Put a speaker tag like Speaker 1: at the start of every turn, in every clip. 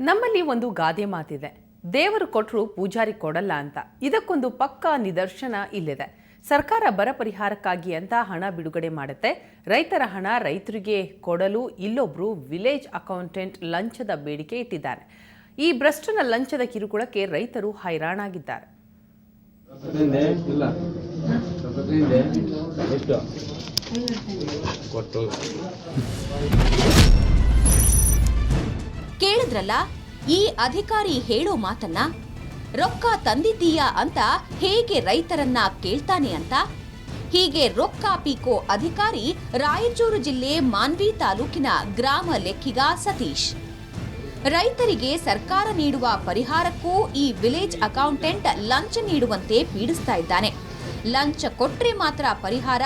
Speaker 1: ನಮ್ಮಲ್ಲಿ ಒಂದು ಗಾದೆ ಮಾತಿದೆ, ದೇವರು ಕೊಟ್ಟರು ಪೂಜಾರಿ ಕೊಡಲ್ಲ ಅಂತ. ಇದಕ್ಕೊಂದು ಪಕ್ಕಾ ನಿದರ್ಶನ ಇಲ್ಲಿದೆ. ಸರ್ಕಾರ ಬರ ಪರಿಹಾರಕ್ಕಾಗಿ ಅಂತ ಹಣ ಬಿಡುಗಡೆ ಮಾಡುತ್ತೆ. ರೈತರ ಹಣ ರೈತರಿಗೆ ಕೊಡಲು ಇಲ್ಲೊಬ್ರು ವಿಲೇಜ್ ಅಕೌಂಟೆಂಟ್ ಲಂಚದ ಬೇಡಿಕೆ ಇಟ್ಟಿದ್ದಾರೆ. ಈ ಭ್ರಷ್ಟನ ಲಂಚದ ಕಿರುಕುಳಕ್ಕೆ ರೈತರು ಹೈರಾಣಾಗಿದ್ದಾರೆ.
Speaker 2: ಕೇಳಿದ್ರಲ್ಲ, ಈ ಅಧಿಕಾರಿ ಹೇಳೋ ಮಾತನ್ನ. ರೊಕ್ಕ ತಂದಿದ್ದೀಯಾ ಅಂತ ಹೇಗೆ ರೈತರನ್ನ ಕೇಳ್ತಾನೆ ಅಂತ. ಹೀಗೆ ರೊಕ್ಕ ಪೀಕೋ ಅಧಿಕಾರಿ ರಾಯಚೂರು ಜಿಲ್ಲೆ ಮಾನ್ವಿ ತಾಲೂಕಿನ ಗ್ರಾಮ ಲೆಕ್ಕಿಗ ಸತೀಶ್. ರೈತರಿಗೆ ಸರ್ಕಾರ ನೀಡುವ ಪರಿಹಾರಕ್ಕೂ ಈ ವಿಲೇಜ್ ಅಕೌಂಟೆಂಟ್ ಲಂಚ ನೀಡುವಂತೆ ಪೀಡಿಸ್ತಾ ಇದ್ದಾನೆ. ಲಂಚ ಕೊಟ್ರೆ ಮಾತ್ರ ಪರಿಹಾರ,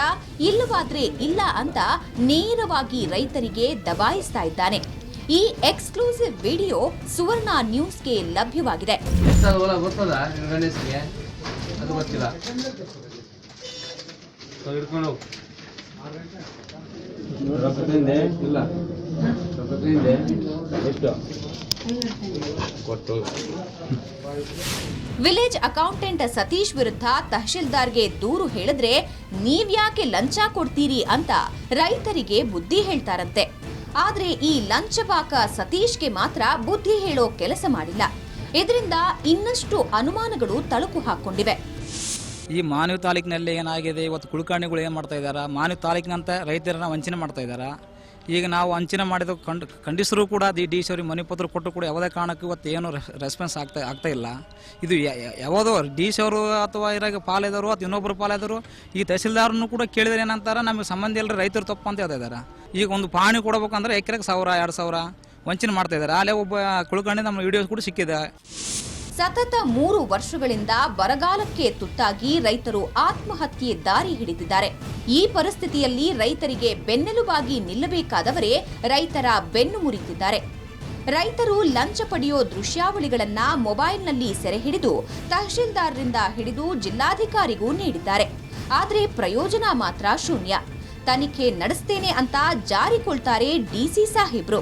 Speaker 2: ಇಲ್ಲವಾದ್ರೆ ಇಲ್ಲ ಅಂತ ನೇರವಾಗಿ ರೈತರಿಗೆ ದಬಾಯಿಸ್ತಾ ಇದ್ದಾನೆ. ಈ ಎಕ್ಸ್ಕ್ಲೂಸಿವ್ ವಿಡಿಯೋ ಸುವರ್ಣ ನ್ಯೂಸ್ಗೆ ಲಭ್ಯವಾಗಿದೆ. ವಿಲೇಜ್ ಅಕೌಂಟೆಂಟ್ ಸತೀಶ್ ವಿರುದ್ಧ ತಹಶೀಲ್ದಾರ್ಗೆ ದೂರು ಹೇಳಿದ್ರೆ ನೀವ್ಯಾಕೆ ಲಂಚ ಕೊಡ್ತೀರಿ ಅಂತ ರೈತರಿಗೆ ಬುದ್ಧಿ ಹೇಳ್ತಾರಂತೆ. ಆದ್ರೆ ಈ ಲಂಚಬಾಕ ಸತೀಶ್ಗೆ ಮಾತ್ರ ಬುದ್ಧಿ ಹೇಳೋ ಕೆಲಸ ಮಾಡಿಲ್ಲ. ಇದರಿಂದ ಇನ್ನಷ್ಟು ಅನುಮಾನಗಳು ತಳುಕು ಹಾಕೊಂಡಿವೆ.
Speaker 3: ಈ ಮಾನ್ವಿ ತಾಲೂಕಿನಲ್ಲಿ ಏನಾಗಿದೆ, ಇವತ್ತು ಕುಲಕರ್ಣಿಗಳು ಏನು ಮಾಡ್ತಾ ಇದ್ದಾರೆ, ಮಾನ್ವಿ ತಾಲೂಕಿನಂತ ರೈತರನ್ನ ವಂಚನೆ ಮಾಡ್ತಾ ಇದ್ದಾರೆ. ಈಗ ನಾವು ವಂಚನೆ ಮಾಡಿದ ಖಂಡಿಸರು ಕೂಡ ಡಿ ಸಿ ಅವ್ರಿಗೆ ಮನೆ ಪತ್ರ ಕೊಟ್ಟು ಕೂಡ ಯಾವುದೇ ಕಾರಣಕ್ಕೂ ಇವತ್ತು ಏನು ರೆಸ್ಪಾನ್ಸ್ ಆಗ್ತಾ ಇಲ್ಲ. ಇದು ಯಾವುದೋ ಡಿ ಸಿ ಅವರು ಅಥವಾ ಇರಾಗ ಪಾಲಿದವರು ಅಥವಾ ಇನ್ನೊಬ್ಬರು ಪಾಲಿದರು ಈ ತಹಸೀಲ್ದಾರನ್ನು ಕೂಡ ಕೇಳಿದ್ರೆ ಏನಂತಾರೆ, ನಮಗೆ ಸಂಬಂಧ ಇಲ್ಲ, ರೈತರು ತಪ್ಪು ಅಂತ ಹೇಳ್ತಾ ಇದ್ದಾರೆ. ಈಗ ಒಂದು ಪಾಣಿ ಕೊಡಬೇಕಂದ್ರೆ ಎಕರೆಗೆ 1000-2000 ವಂಚನೆ ಮಾಡ್ತಾ ಇದ್ದಾರೆ. ಅಲ್ಲೇ ಒಬ್ಬ ಕುಲಕರ್ಣಿ ನಮ್ಮ ವಿಡಿಯೋಸ್ ಕೂಡ ಸಿಕ್ಕಿದೆ.
Speaker 2: ಸತತ 3 ವರ್ಷಗಳಿಂದ ಬರಗಾಲಕ್ಕೆ ತುತ್ತಾಗಿ ರೈತರು ಆತ್ಮಹತ್ಯೆ ದಾರಿ ಹಿಡಿದಿದ್ದಾರೆ. ಈ ಪರಿಸ್ಥಿತಿಯಲ್ಲಿ ರೈತರಿಗೆ ಬೆನ್ನೆಲುಬಾಗಿ ನಿಲ್ಲಬೇಕಾದವರೇ ರೈತರ ಬೆನ್ನು ಮುರಿತಿದ್ದಾರೆ. ರೈತರು ಲಂಚ ಪಡೆಯೋ ದೃಶ್ಯಾವಳಿಗಳನ್ನ ಮೊಬೈಲ್ನಲ್ಲಿ ಸೆರೆ ಹಿಡಿದು ತಹಶೀಲ್ದಾರ್ರಿಂದ ಹಿಡಿದು ಜಿಲ್ಲಾಧಿಕಾರಿಗೂ ನೀಡಿದ್ದಾರೆ. ಆದರೆ ಪ್ರಯೋಜನ ಮಾತ್ರ ಶೂನ್ಯ. ತನಿಖೆ ನಡೆಸ್ತೇನೆ ಅಂತ ಜಾರಿಕೊಳ್ತಾರೆ ಡಿಸಿ ಸಾಹೇಬ್ರು.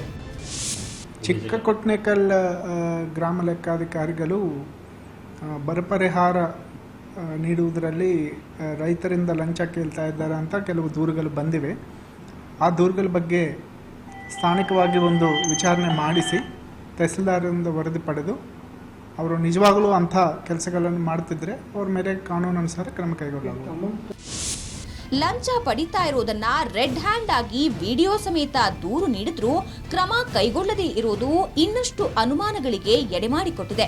Speaker 4: ಚಿಕ್ಕಕೊಟ್ನೇಕಲ್ ಗ್ರಾಮ ಲೆಕ್ಕಾಧಿಕಾರಿಗಳು ಬರ ಪರಿಹಾರ ನೀಡುವುದರಲ್ಲಿ ರೈತರಿಂದ ಲಂಚ ಕೇಳ್ತಾ ಇದ್ದಾರೆ ಅಂತ ಕೆಲವು ದೂರುಗಳು ಬಂದಿವೆ. ಆ ದೂರುಗಳ ಬಗ್ಗೆ ಸ್ಥಾನಿಕವಾಗಿ ಒಂದು ವಿಚಾರಣೆ ಮಾಡಿಸಿ ತಹಸೀಲ್ದಾರರಿಂದ ವರದಿ ಪಡೆದು ಅವರು ನಿಜವಾಗಲೂ ಅಂಥ ಕೆಲಸಗಳನ್ನು ಮಾಡ್ತಿದ್ರೆ ಅವ್ರ ಮೇಲೆ ಕಾನೂನಾನುಸಾರ ಕ್ರಮ ಕೈಗೊಳ್ಳಲಾಗುವುದು.
Speaker 2: ಲಂಚ ಪಡಿತಾ ಇರೋದನ್ನ ರೆಡ್ ಹ್ಯಾಂಡ್ ಆಗಿ ವಿಡಿಯೋ ಸಮೇತ ದೂರು ನೀಡಿದ್ರೂ ಕ್ರಮ ಕೈಗೊಳ್ಳದೇ ಇರೋದು ಇನ್ನಷ್ಟು ಅನುಮಾನಗಳಿಗೆ ಎಡೆಮಾಡಿಕೊಟ್ಟಿದೆ.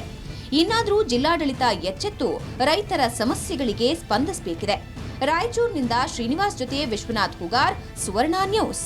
Speaker 2: ಇನ್ನಾದರೂ ಜಿಲ್ಲಾಡಳಿತ ಎಚ್ಚೆತ್ತು ರೈತರ ಸಮಸ್ಯೆಗಳಿಗೆ ಸ್ಪಂದಿಸಬೇಕಿದೆ. ರಾಯಚೂರಿನಿಂದ ಶ್ರೀನಿವಾಸ್ ಜೊತೆ ವಿಶ್ವನಾಥ್ ಹುಗಾರ್, ಸುವರ್ಣ ನ್ಯೂಸ್.